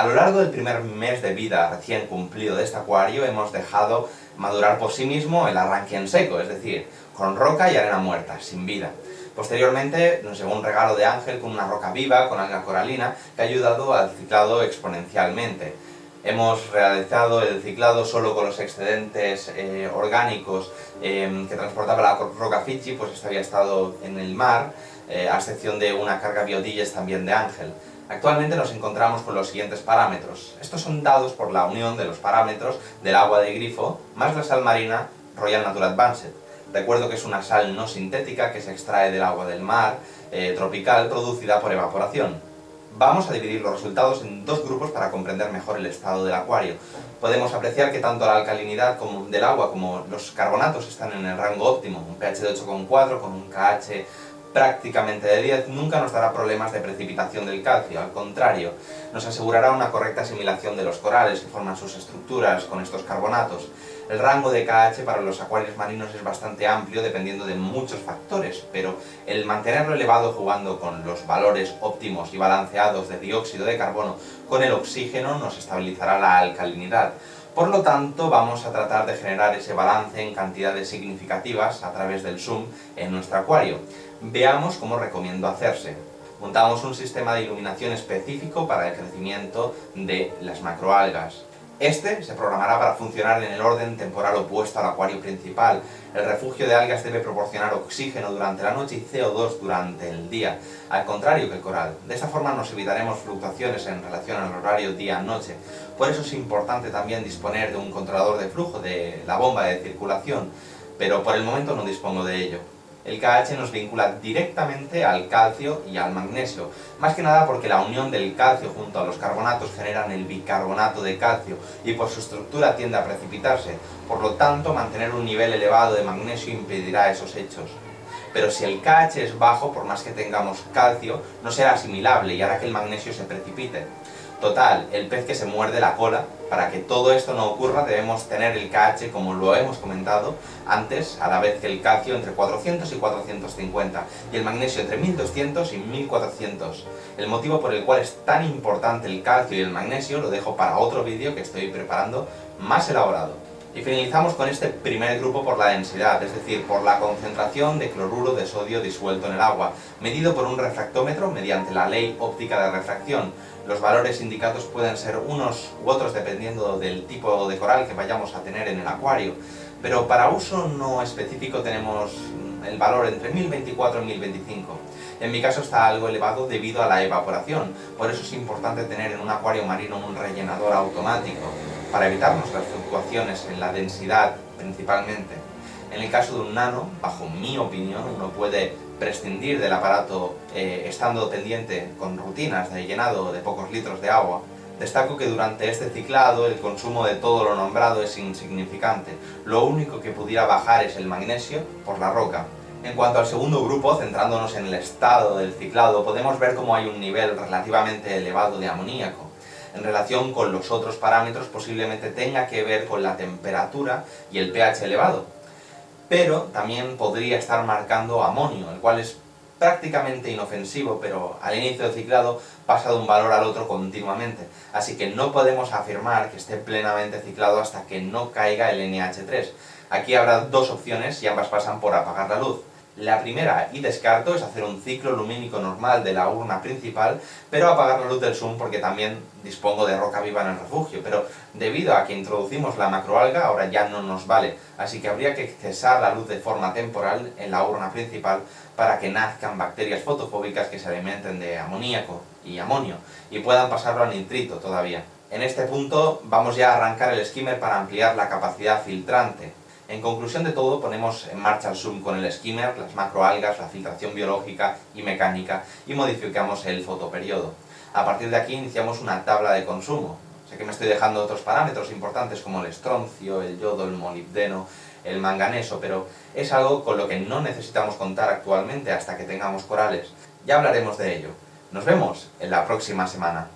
lo largo del primer mes de vida recién cumplido de este acuario hemos dejado madurar por sí mismo el arranque en seco, es decir, con roca y arena muerta, sin vida. Posteriormente nos llegó un regalo de Ángel con una roca viva, con alga coralina, que ha ayudado al ciclado exponencialmente. Hemos realizado el ciclado solo con los excedentes orgánicos que transportaba la roca Fiji, pues este había estado en el mar, a excepción de una carga biodiges también de Ángel. Actualmente nos encontramos con los siguientes parámetros. Estos son dados por la unión de los parámetros del agua de grifo más la sal marina Royal Nature Advanced. Recuerdo que es una sal no sintética que se extrae del agua del mar tropical producida por evaporación. Vamos a dividir los resultados en dos grupos para comprender mejor el estado del acuario. Podemos apreciar que tanto la alcalinidad del agua como los carbonatos están en el rango óptimo, un pH de 8,4 con un KH prácticamente de 10 nunca nos dará problemas de precipitación del calcio, al contrario, nos asegurará una correcta asimilación de los corales que forman sus estructuras con estos carbonatos. El rango de KH para los acuarios marinos es bastante amplio dependiendo de muchos factores, pero el mantenerlo elevado jugando con los valores óptimos y balanceados de dióxido de carbono con el oxígeno nos estabilizará la alcalinidad. Por lo tanto, vamos a tratar de generar ese balance en cantidades significativas a través del zoom en nuestro acuario. Veamos cómo recomiendo hacerse. Montamos un sistema de iluminación específico para el crecimiento de las macroalgas. Este se programará para funcionar en el orden temporal opuesto al acuario principal. El refugio de algas debe proporcionar oxígeno durante la noche y CO2 durante el día, al contrario que el coral. De esta forma nos evitaremos fluctuaciones en relación al horario día-noche. Por eso es importante también disponer de un controlador de flujo de la bomba de circulación, pero por el momento no dispongo de ello. El KH nos vincula directamente al calcio y al magnesio, más que nada porque la unión del calcio junto a los carbonatos generan el bicarbonato de calcio y por su estructura tiende a precipitarse, por lo tanto mantener un nivel elevado de magnesio impedirá esos hechos. Pero si el KH es bajo, por más que tengamos calcio, no será asimilable y hará que el magnesio se precipite. Total, el pez que se muerde la cola. Para que todo esto no ocurra debemos tener el KH, como lo hemos comentado antes, a la vez que el calcio entre 400 y 450 y el magnesio entre 1200 y 1400. El motivo por el cual es tan importante el calcio y el magnesio lo dejo para otro vídeo que estoy preparando más elaborado. Y finalizamos con este primer grupo por la densidad, es decir, por la concentración de cloruro de sodio disuelto en el agua, medido por un refractómetro mediante la ley óptica de refracción. Los valores indicados pueden ser unos u otros dependiendo del tipo de coral que vayamos a tener en el acuario, pero para uso no específico tenemos el valor entre 1024 y 1025. En mi caso está algo elevado debido a la evaporación, por eso es importante tener en un acuario marino un rellenador automático, para evitarnos las fluctuaciones en la densidad principalmente. En el caso de un nano, bajo mi opinión, uno puede prescindir del aparato estando pendiente con rutinas de llenado de pocos litros de agua. Destaco que durante este ciclado el consumo de todo lo nombrado es insignificante. Lo único que pudiera bajar es el magnesio por la roca. En cuanto al segundo grupo, centrándonos en el estado del ciclado, podemos ver cómo hay un nivel relativamente elevado de amoníaco. En relación con los otros parámetros posiblemente tenga que ver con la temperatura y el pH elevado. Pero también podría estar marcando amonio, el cual es prácticamente inofensivo, pero al inicio del ciclado pasa de un valor al otro continuamente. Así que no podemos afirmar que esté plenamente ciclado hasta que no caiga el NH3. Aquí habrá dos opciones y ambas pasan por apagar la luz. La primera, y descarto, es hacer un ciclo lumínico normal de la urna principal, pero apagar la luz del zoom porque también dispongo de roca viva en el refugio, pero debido a que introducimos la macroalga ahora ya no nos vale, así que habría que cesar la luz de forma temporal en la urna principal para que nazcan bacterias fotofóbicas que se alimenten de amoníaco y amonio y puedan pasarlo a nitrito todavía. En este punto vamos ya a arrancar el skimmer para ampliar la capacidad filtrante. En conclusión de todo, ponemos en marcha el zoom con el skimmer, las macroalgas, la filtración biológica y mecánica y modificamos el fotoperiodo. A partir de aquí iniciamos una tabla de consumo. Sé que me estoy dejando otros parámetros importantes como el estroncio, el yodo, el molibdeno, el manganeso, pero es algo con lo que no necesitamos contar actualmente hasta que tengamos corales. Ya hablaremos de ello. Nos vemos en la próxima semana.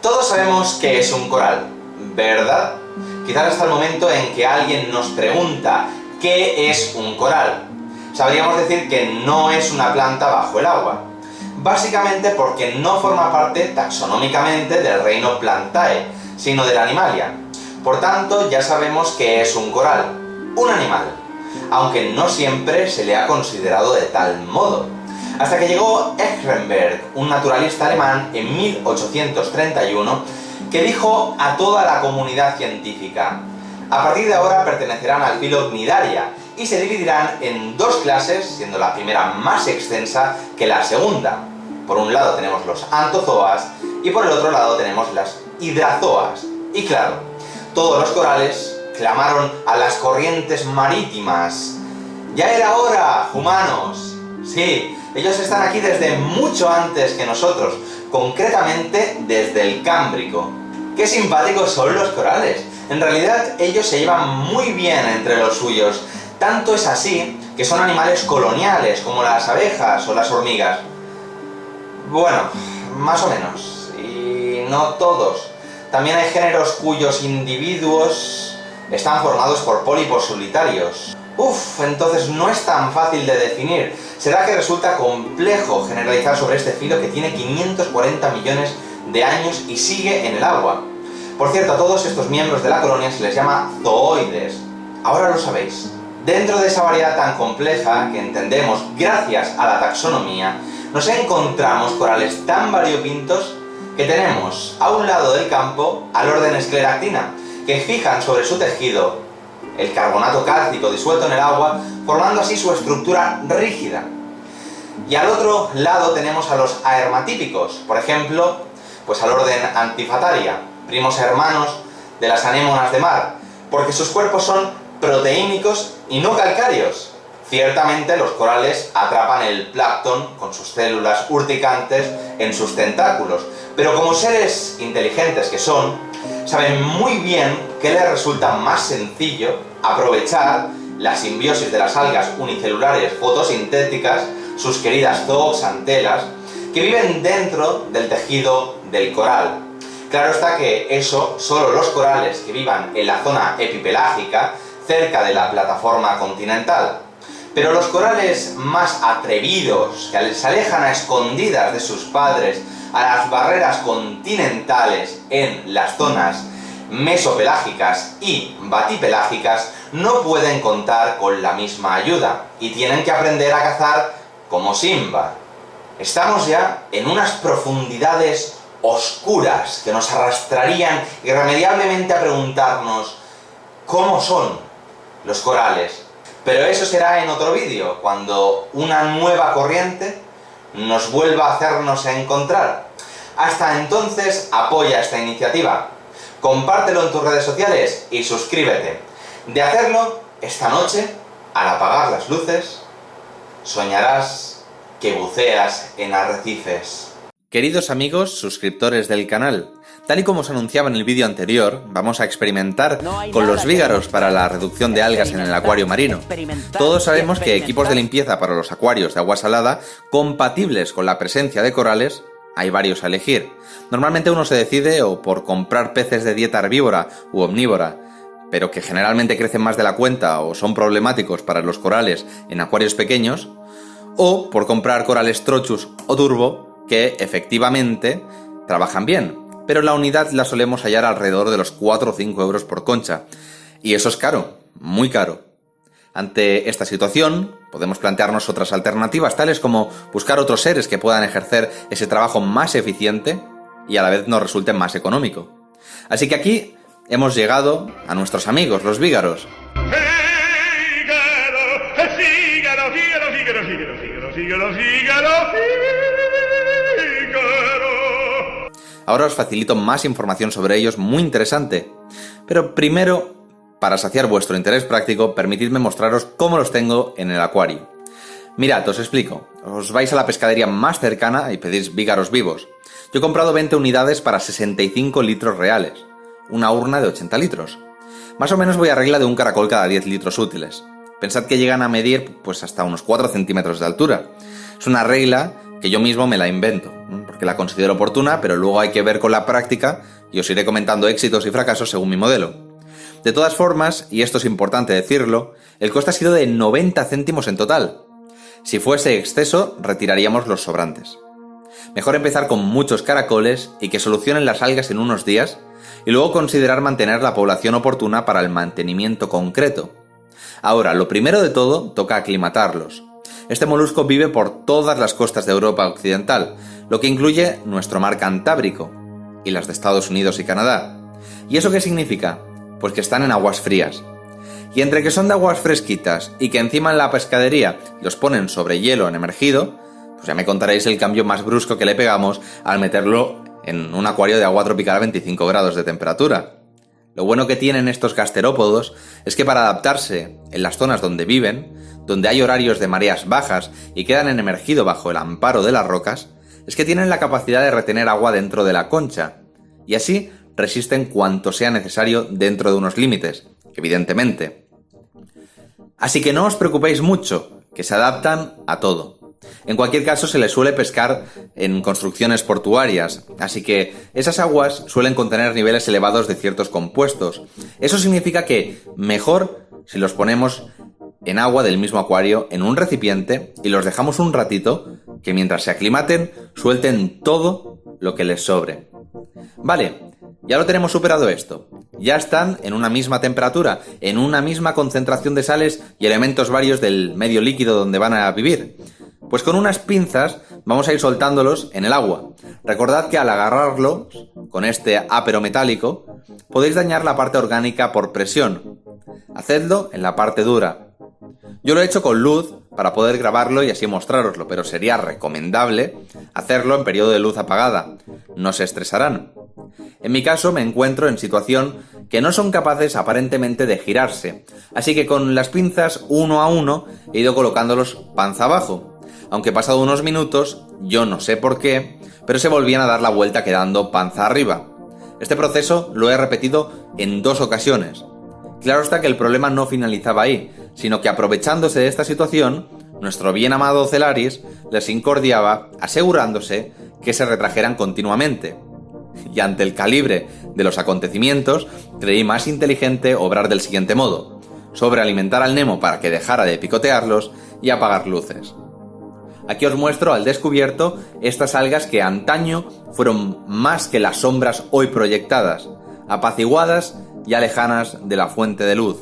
Todos sabemos qué es un coral, ¿verdad? Quizás hasta el momento en que alguien nos pregunta ¿qué es un coral? Sabríamos decir que no es una planta bajo el agua. Básicamente porque no forma parte taxonómicamente del reino Plantae, sino de la Animalia. Por tanto, ya sabemos que es un coral, un animal, aunque no siempre se le ha considerado de tal modo. Hasta que llegó Ehrenberg, un naturalista alemán, en 1831, que dijo a toda la comunidad científica: a partir de ahora pertenecerán al filo Cnidaria y se dividirán en dos clases, siendo la primera más extensa que la segunda. Por un lado tenemos los anthozoas y por el otro lado tenemos las hidrazoas. Y claro, todos los corales clamaron a las corrientes marítimas: ¡ya era hora, humanos! Sí, ellos están aquí desde mucho antes que nosotros, concretamente desde el Cámbrico. ¡Qué simpáticos son los corales! En realidad ellos se llevan muy bien entre los suyos, tanto es así que son animales coloniales, como las abejas o las hormigas. Bueno, más o menos, y no todos. También hay géneros cuyos individuos están formados por pólipos solitarios. Entonces no es tan fácil de definir. Será que resulta complejo generalizar sobre este filo que tiene 540 millones de años y sigue en el agua. Por cierto, a todos estos miembros de la colonia se les llama zooides. Ahora lo sabéis. Dentro de esa variedad tan compleja que entendemos gracias a la taxonomía, nos encontramos corales tan variopintos que tenemos a un lado del campo al orden Scleractina, que fijan sobre su tejido el carbonato cálcico disuelto en el agua, formando así su estructura rígida. Y al otro lado tenemos a los aermatípicos, por ejemplo, pues al orden Antifataria, primos hermanos de las anémonas de mar, porque sus cuerpos son proteínicos y no calcáreos. Ciertamente los corales atrapan el plancton con sus células urticantes en sus tentáculos, pero como seres inteligentes que son, saben muy bien que les resulta más sencillo aprovechar la simbiosis de las algas unicelulares fotosintéticas, sus queridas zooxantelas, que viven dentro del tejido del coral. Claro está que eso solo los corales que vivan en la zona epipelágica, cerca de la plataforma continental. Pero los corales más atrevidos, que se alejan a escondidas de sus padres a las barreras continentales en las zonas mesopelágicas y batipelágicas, no pueden contar con la misma ayuda y tienen que aprender a cazar como Simba. Estamos ya en unas profundidades oscuras que nos arrastrarían irremediablemente a preguntarnos ¿cómo son los corales? Pero eso será en otro vídeo, cuando una nueva corriente nos vuelva a hacernos encontrar. Hasta entonces, apoya esta iniciativa, compártelo en tus redes sociales y suscríbete. De hacerlo, esta noche, al apagar las luces, soñarás que buceas en arrecifes. Queridos amigos suscriptores del canal, tal y como os anunciaba en el vídeo anterior, vamos a experimentar con los vígaros para la reducción de algas en el acuario marino. Todos sabemos que equipos de limpieza para los acuarios de agua salada, compatibles con la presencia de corales, hay varios a elegir. Normalmente uno se decide o por comprar peces de dieta herbívora u omnívora, pero que generalmente crecen más de la cuenta o son problemáticos para los corales en acuarios pequeños, o por comprar corales Trochus o Turbo, que efectivamente trabajan bien, pero la unidad la solemos hallar alrededor de los 4 o 5 euros por concha, y eso es caro, muy caro. Ante esta situación, podemos plantearnos otras alternativas, tales como buscar otros seres que puedan ejercer ese trabajo más eficiente y a la vez nos resulte más económico. Así que aquí hemos llegado a nuestros amigos, los vígaros. Ahora os facilito más información sobre ellos muy interesante, pero primero, para saciar vuestro interés práctico, permitidme mostraros cómo los tengo en el acuario. Mirad, os explico. Os vais a la pescadería más cercana y pedís vígaros vivos. Yo he comprado 20 unidades para 65 litros reales, una urna de 80 litros. Más o menos voy a regla de un caracol cada 10 litros útiles. Pensad que llegan a medir pues hasta unos 4 centímetros de altura. Es una regla que yo mismo me la invento, porque porque la considero oportuna, pero luego hay que ver con la práctica y os iré comentando éxitos y fracasos según mi modelo. De todas formas, y esto es importante decirlo, el coste ha sido de 90 céntimos en total. Si fuese exceso, retiraríamos los sobrantes. Mejor empezar con muchos caracoles y que solucionen las algas en unos días, y luego considerar mantener la población oportuna para el mantenimiento concreto. Ahora, lo primero de todo, toca aclimatarlos. Este molusco vive por todas las costas de Europa occidental, lo que incluye nuestro mar Cantábrico y las de Estados Unidos y Canadá. ¿Y eso qué significa? Pues que están en aguas frías. Y entre que son de aguas fresquitas y que encima en la pescadería los ponen sobre hielo en emergido, pues ya me contaréis el cambio más brusco que le pegamos al meterlo en un acuario de agua tropical a 25 grados de temperatura. Lo bueno que tienen estos gasterópodos es que para adaptarse en las zonas donde viven, donde hay horarios de mareas bajas y quedan en emergido bajo el amparo de las rocas, es que tienen la capacidad de retener agua dentro de la concha, y así resisten cuanto sea necesario dentro de unos límites, evidentemente. Así que no os preocupéis mucho, que se adaptan a todo. En cualquier caso, se les suele pescar en construcciones portuarias, así que esas aguas suelen contener niveles elevados de ciertos compuestos. Eso significa que mejor si los ponemos en agua del mismo acuario en un recipiente y los dejamos un ratito, que mientras se aclimaten suelten todo lo que les sobre. Vale, ya lo tenemos superado esto. Ya están en una misma temperatura, en una misma concentración de sales y elementos varios del medio líquido donde van a vivir. Pues con unas pinzas vamos a ir soltándolos en el agua. Recordad que al agarrarlos con este ápero metálico podéis dañar la parte orgánica por presión. Hacedlo en la parte dura. Yo lo he hecho con luz para poder grabarlo y así mostrároslo, pero sería recomendable hacerlo en periodo de luz apagada. No se estresarán. En mi caso me encuentro en situación que no son capaces aparentemente de girarse, así que con las pinzas uno a uno he ido colocándolos panza abajo. Aunque pasado unos minutos, yo no sé por qué, pero se volvían a dar la vuelta quedando panza arriba. Este proceso lo he repetido en 2 ocasiones. Claro está que el problema no finalizaba ahí, sino que aprovechándose de esta situación, nuestro bien amado Celaris les incordiaba asegurándose que se retrajeran continuamente. Y ante el calibre de los acontecimientos, creí más inteligente obrar del siguiente modo: sobrealimentar al Nemo para que dejara de picotearlos y apagar luces. Aquí os muestro al descubierto estas algas que antaño fueron más que las sombras hoy proyectadas, apaciguadas ya lejanas de la fuente de luz.